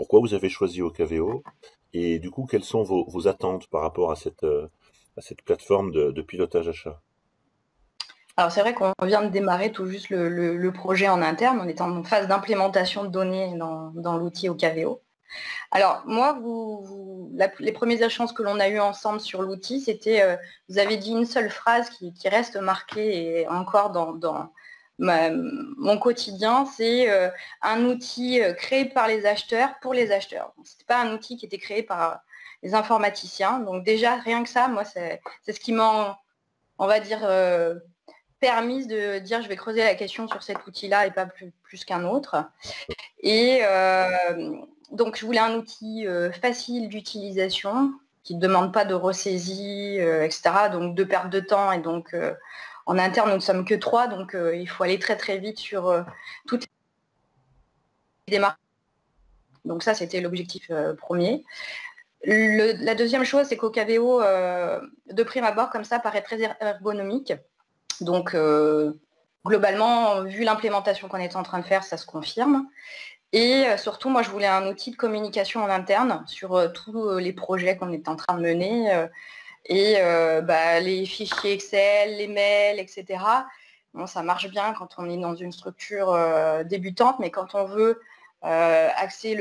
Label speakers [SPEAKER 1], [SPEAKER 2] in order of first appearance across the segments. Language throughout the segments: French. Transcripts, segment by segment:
[SPEAKER 1] pourquoi vous avez choisi Ocaveo et du coup, quelles sont vos attentes par rapport à cette plateforme de pilotage achat?
[SPEAKER 2] Alors c'est vrai qu'on vient de démarrer tout juste le projet en interne, on est en phase d'implémentation de données dans l'outil Ocaveo. Alors moi, les premiers échanges que l'on a eu ensemble sur l'outil, c'était, vous avez dit une seule phrase qui reste marquée et encore dans mon quotidien, c'est un outil créé par les acheteurs pour les acheteurs. Ce n'était pas un outil qui était créé par les informaticiens. Donc déjà, rien que ça, moi, c'est ce qui m'a, on va dire, permis de dire je vais creuser la question sur cet outil-là et pas plus qu'un autre. Et donc je voulais un outil facile d'utilisation, qui ne demande pas de ressaisie, etc. Donc de perte de temps. Et donc en interne, nous ne sommes que 3, donc il faut aller très très vite sur toutes les démarches. Donc ça, c'était l'objectif premier. La deuxième chose, c'est qu'Ocaveo, de prime abord, comme ça, paraît très ergonomique. Donc globalement, vu l'implémentation qu'on est en train de faire, ça se confirme. Et surtout, moi, je voulais un outil de communication en interne sur tous les projets qu'on est en train de mener. Les fichiers Excel, les mails, etc. Bon, ça marche bien quand on est dans une structure débutante, mais quand on veut axer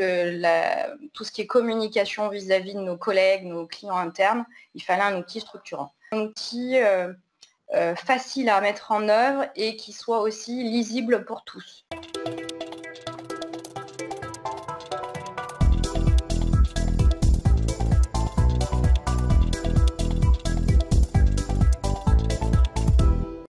[SPEAKER 2] tout ce qui est communication vis-à-vis de nos collègues, nos clients internes, il fallait un outil structurant. Un outil facile à mettre en œuvre et qui soit aussi lisible pour tous.